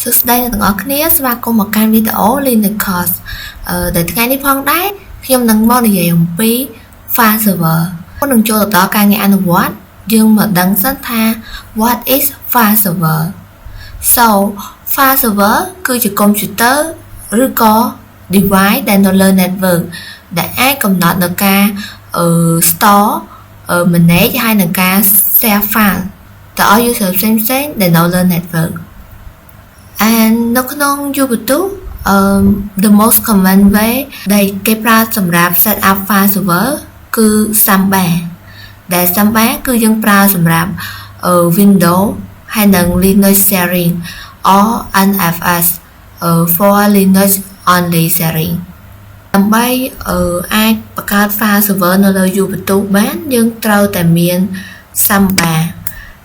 សួស្តីអ្នកទាំងអស់គ្នាស្វាគមន៍មកកាន់វីដេអូ Linux ដែលថ្ងៃនេះផងដែរខ្ញុំនឹងមកនិយាយអំពី file server មុននឹងចូលទៅដល់ការងារអនុវត្តយើងមកដឹងសិនថា what is file server so file server គឺជាកុំព្យូទ័រឬក៏ device ដែលនៅលើ network ដែលអាចកំណត់នៅការstore manage ហើយនឹងការ share file ទៅឲ្យ user ផ្សេងៗដែលនៅលើ network and នៅក្នុង YouTube the most common way ដែលគេប្រើសម្រាប់ set up file server គឺ Samba ដែល Samba គឺយើងប្រើសម្រាប់ Windows ហើយនឹង Linux sharing or NFS for Linux only sharing ដើម្បីអាចបង្កើត file server នៅលើ YouTube បានយើងត្រូវតែមាន Samba អ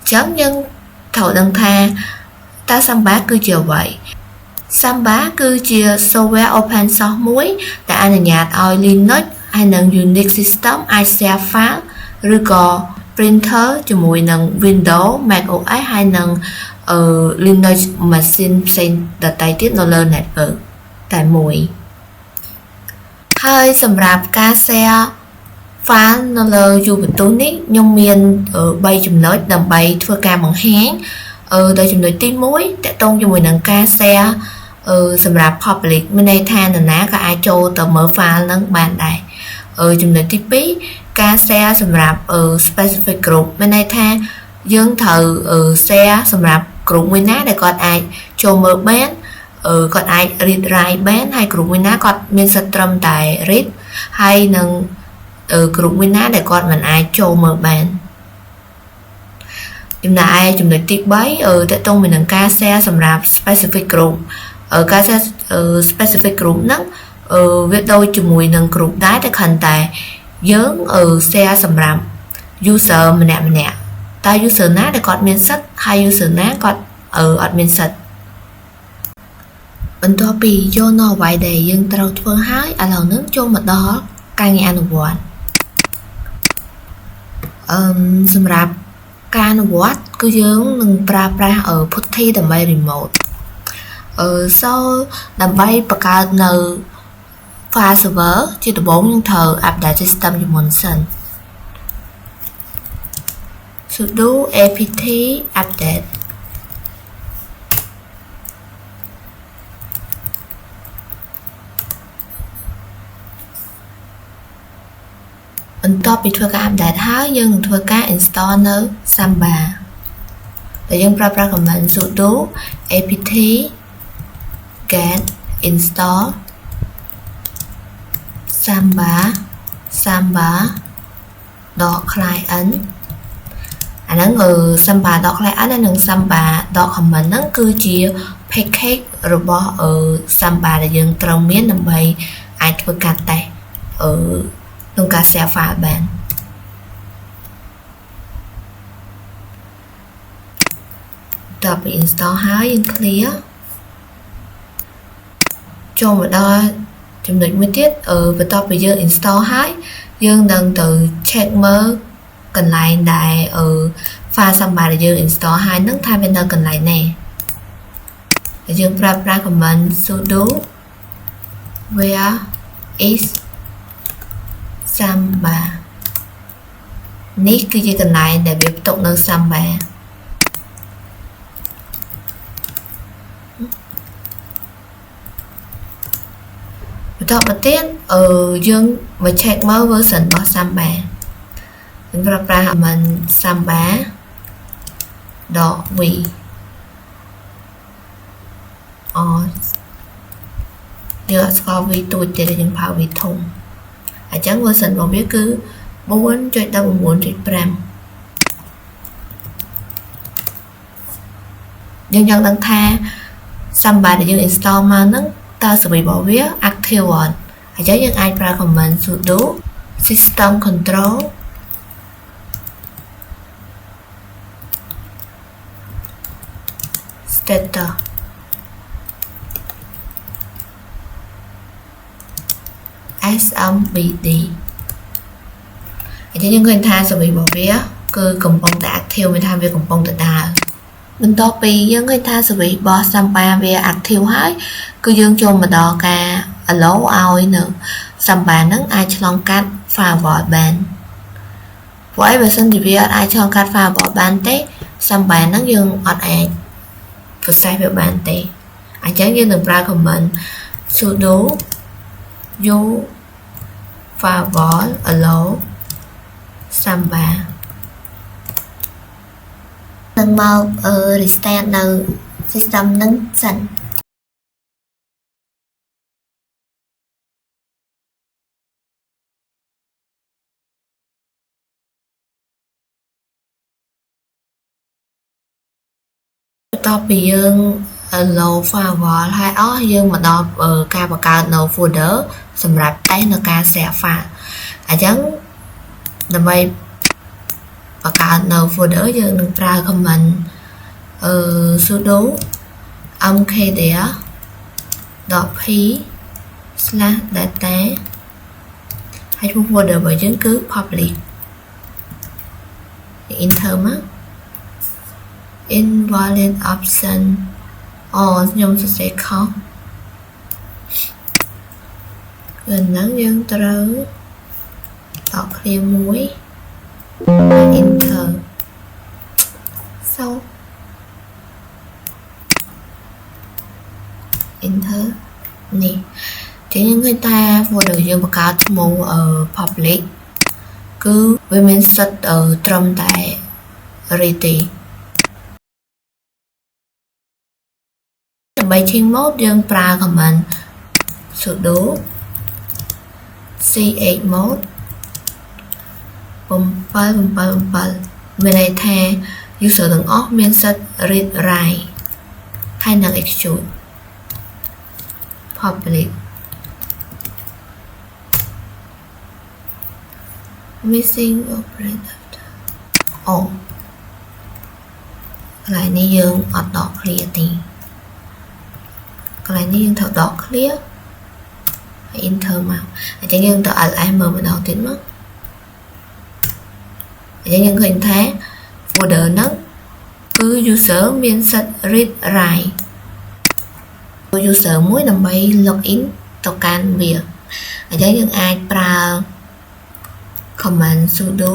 ញ្ចឹងយើងត្រូវដឹងថាតើ Samba គឺជាអ្វី Samba គឺជា software open source មួយដែលអនុញ្ញាតឲ្យ Linux ហើយនិង Unix system អាច share file ឬក៏ printer ជាមួយនឹង Windows macOS ហើយនិងLinux machine ផ្សេងដទៃទៀតនៅលើ network តែមួយហើយសម្រាប់ការ share file នៅលើ YouTube នេះខ្ញុំមាន3ចំណុចដើម្បីធ្វើការបង្ហាញដោយចំណុចទី1តកតងជាមួយនឹងការ share សម្រាប់ public មានន័យថានរណាក៏អាចចូលទៅមើល file នឹងបានដែរចំណុចទី2ការ share សម្រាប់ specific group មានន័យថាយើងត្រូវ share សម្រាប់ group មួយណាដែលគាត់អាចចូលមើលបានគាត់អាច read write បានហើយ group មួយណាគាត់មានសិទ្ធិត្រឹមតែ read ហើយនឹង group មួយណាដែលគាត់មិនអាចចូលមើលបានចំណែកចំណុចទី3តកតងមួយនឹងការ share សម្រាប់ specific group ការ share specific group ហ្នឹងវាដូចជាមួយនឹង group ដែរតែគ្រាន់តែយើង share សម្រាប់ user ម្នាក់តើ user ណាដែលគាត់មានសិទ្ធិហើយ user ណាគាត់អត់មានសិទ្ធិបន្ទាប់ពីយកនៅអ្វីដែលយើងត្រូវធ្វើហើយឥឡូវនេះចូលមកដល់ការងារអនុវត្តសម្រាប់ការអនុវត្តគឺយើងនឹងប្រើប្រាស់PuTTY ដើម្បី remote so ដើម្បីបង្កើតនៅ file server ជាដំបូងយើងត្រូវ update system ជាមុនសិន sudo apt update បន្ទាប់ពីធ្វើការ update ហើយយើងនឹងធ្វើការ install នៅ Samba ដែលយើងប្រើប្រាស់ command sudo apt get install samba.client អាហ្នឹងsamba.client ហើយនិង samba.command ហ្នឹងគឺជា package របស់Samba ដែលយើងត្រូវមានដើម្បីអាចធ្វើការតេស្តក្នុងការ share file បានតើពី install ហើយយើង clear ចូលមកដល់ចំណុចមួយទៀតបន្ទាប់ពីយើង install ហើយយើងនឹងទៅ check មើលកន្លែងដែល file Samba ដែលយើង install ហើយនឹងថាវានៅកន្លែងណាដែលយើងប្រើប្រាស់ command sudo where is Samba នេះគឺជាកន្លែងដែលវាផ្ទុកនៅ Samba បន្តមកទៀតយើងមក check មើល version របស់ Samba យើងប្រើប្រាស់ command samba.v យើងអត់ស្គាល់ v ទូចទេយើងប្រើ v ធំអញ្ចឹង version របស់វាគឺ 4.19.5 យើងចង់ដឹងថា Samba ដែលយើង install មកហ្នឹងតើ server របស់វា active អត់អញ្ចឹងយើងអាចប្រើ command sudo system control status smbd អញ្ចឹងយើងឃើញថា server របស់វាគឺកំពុងតែ active មានថាវាកំពុងតែដើរ បន្ទាប់ពីយើងឃើញថា service របស់ Samba វា active ហើយគឺយើងចូលមកដល់ការ allow ឲ្យនៅ Samba ហ្នឹងអាចឆ្លងកាត់ firewall បានព្រោះឯបើសិនជាវាអាចឆ្លងកាត់ firewall បានទេ Samba ហ្នឹងយើងអត់អាច process វាបានទេអញ្ចឹងយើងនឹងប្រើ command sudo u firewall allow Samba នឹងមក restart នៅ system ហ្នឹងសិនបន្ទាប់ពីយើង allow firewall ហើយអស់យើងមកដល់ការបង្កើតនៅ folder សម្រាប់តេស្តនៅការ share file អញ្ចឹងដើម្បីបង្កើតនៅ folder យើងនឹងប្រើ command sudo mkdir.p/data ហើយឈ្មោះ folder របស់យើងគឺ public enter មក invalid option ខ្ញុំសរសេរខុសគឺហ្នឹងយើងត្រូវតក់ clear មួយ enter so enter នេះចឹងយើងឃើញថា folder យើងបង្កើតឈ្មោះ public គឺវាមានសិទ្ធត្រឹមតែ ready ដើម្បី change mode យើងប្រើ command sudo chmod 777មានន័យថា user ទាំងអស់មានសិទ្ធ read write ហើយនឹង execute public missing operator កន្លែងនេះយើងអត់ដក clear ទេកន្លែងនេះយើងត្រូវដក clear ហើយ enter មកអញ្ចឹងយើងទៅ ls មើលម្ដងទៀតមកអញ្ចឹងយើងឃើញថា folder ហ្នឹងគឺ user មានសិទ្ធ read write user មួយដើម្បី login ទៅកាន់វាអញ្ចឹងយើងអាចប្រើ command sudo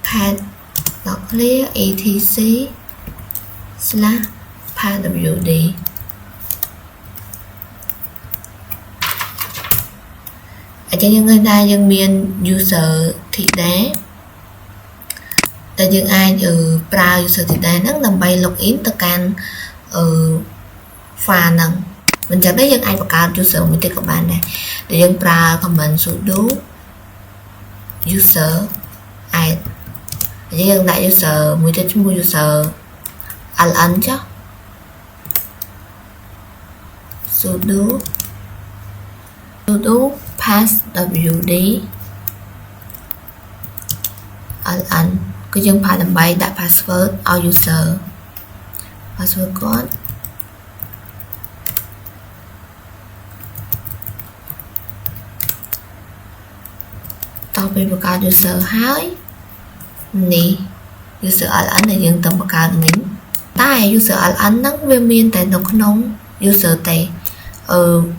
cat clear etc/passwd អញ្ចឹងយើងឃើញថាយើងមាន user thida តែយើងអាចប្រើ user thida ហ្នឹងដើម្បី login ទៅកាន់file ហ្នឹងមិនចឹងទេយើងអាចបង្កើត user មួយទៀតក៏បានដែរតែយើងប្រើ command sudo user add អញ្ចឹងយើងដាក់ user មួយទៀតឈ្មោះ user ln ចុះ sudo passwd ln គឺយើងប្រើដើម្បីដាក់ password ឲ្យ user password គាត់តទៅពេលបង្កើត user ហើយនេះ user ln ដែលយើងទៅបង្កើតមិញតែ user ln ហ្នឹងវាមានតែនៅក្នុង user ទេ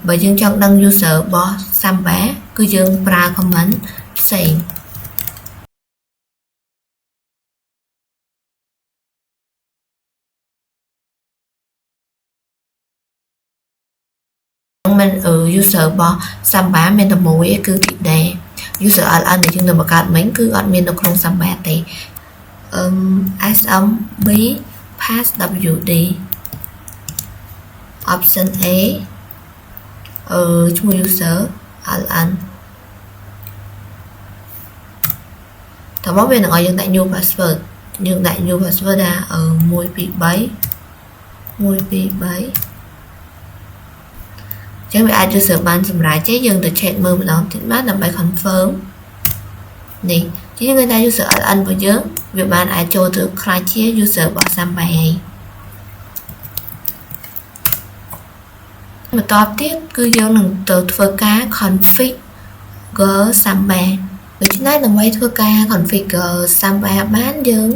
បើយើងចង់ដឹង user របស់ Samba គឺយើងប្រើ command ផ្សេងមិនuser របស់ Samba មានតែមួយគឺ thida user ln ដែលយើងទៅបង្កើតមិញគឺអត់មាននៅក្នុង Samba ទេsmb passwd option a ឈ្មោះ user ln តើមកវានឹងឲ្យយើងដាក់ new password យើងដាក់ new password ថា123ចឹងវាអាច user បានសម្រាប់ទេយើងទៅ check មើលម្ដងទៀតបានដើម្បី confirm នេះជាងគេថា user ln របស់យើងវាបានអាចចូលទៅខ្លាចជា user របស់ Samba ហើយបន្តទៀតគឺយើងនឹងទៅធ្វើការ configure Samba ដូច្នេះដើម្បីធ្វើការ configure Samba បានយើង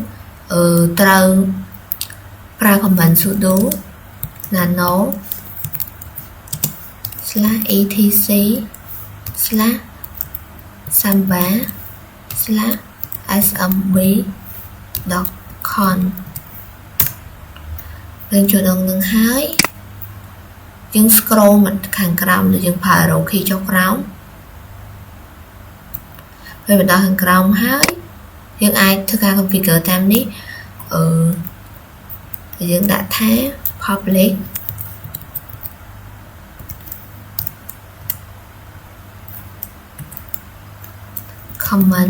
ត្រូវប្រើ command sudo nano /etc /samba /smb.con យើងចូលដល់នឹងហើយយើង scroll មកខាងក្រោមដែលយើងប្រើ arrow key ចុះក្រោមពេលបន្តខាងក្រោមហើយយើងអាចធ្វើការ configure តាមនេះយើងដាក់ថា public common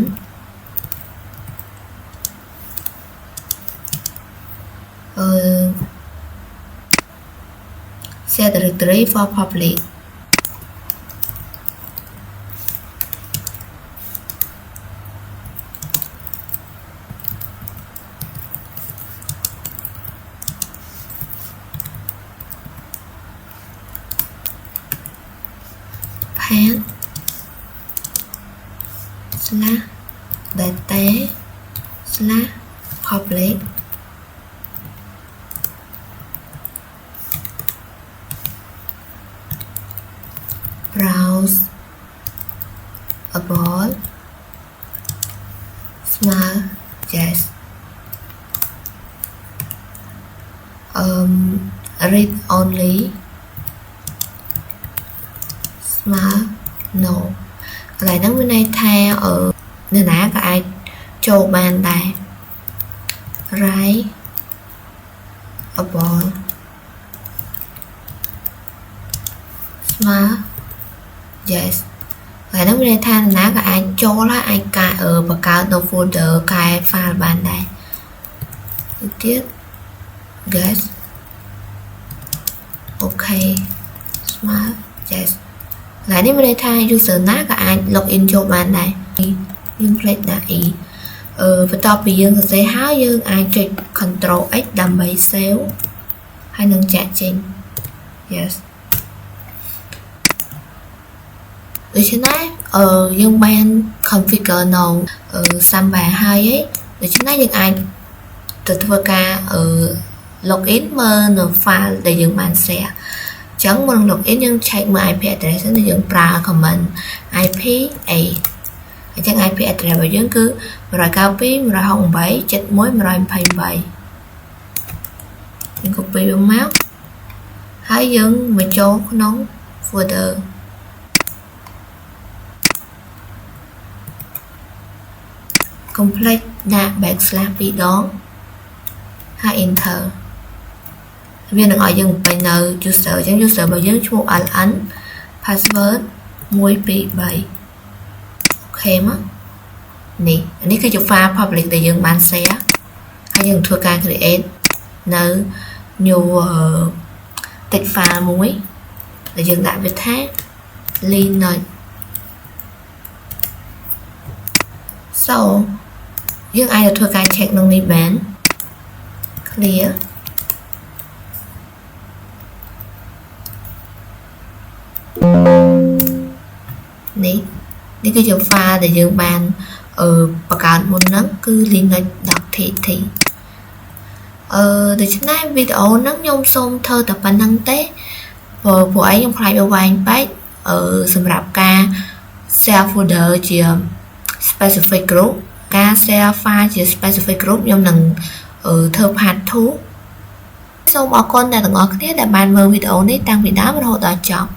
set directory for public path /data /public browse about small yes read only small no កន្លែងហ្នឹងមានន័យថាអ្នកណាក៏អាចចូលបានដែរ write about small yes ហើយហ្នឹងមានន័យថាអ្នកណាក៏អាចចូលហើយអាចបង្កើតនៅ folder កែ file បានដែរទៀត yes okay small yes ហើយនេះមានន័យថា user ណាក៏អាច login ចូលបានដែរយើង plate ដាក់ e បន្ទាប់ពីយើងសរសេរហើយយើងអាចចុច control x ដើម្បី save ហើយនឹងចាក់ចេញ yes ដូច្នេះយើងបាន configure នៅ Samba ហើយដូច្នេះយើងអាចទៅធ្វើការ login មើលនៅ file ដែលយើងបាន share ចឹងមុន login យើង check មើល IP address ដែលយើងប្រើ command IP a អញ្ចឹង IP address របស់យើងគឺ 192.168.128 យើង copy វាមកហើយយើងមកចូលក្នុង folder complete ដាក់ backslash 2 ដងហើយ enter វានឹងឲ្យយើងពេញនៅ user អញ្ចឹង user របស់យើងឈ្មោះ ln password 123 អូខេមកនេះគឺជា file public ដែលយើងបាន share ហើយយើងធ្វើការ create នៅ new text file មួយដែលយើងដាក់វាថា linux so យើងអាចធ្វើការ check ក្នុងនេះបាន clear នេះគឺជា file ដែលយើងបានបង្កើតមុនហ្នឹងគឺ linux.tt ដូច្នេះវីដេអូហ្នឹងខ្ញុំសូមធ្វើតែប៉ុណ្្នឹងទេព្រោះឯងខ្ញុំខ្លាចវាវែងពេកសម្រាប់ការ share folder ជា specific group ការ share file ជា specific group ខ្ញុំនឹងធ្វើ part 2 សូមអរគុណអ្នកទាំងអស់គ្នាដែលបានមើលវីដេអូនេះតាំងពីដើមរហូតដល់ចប់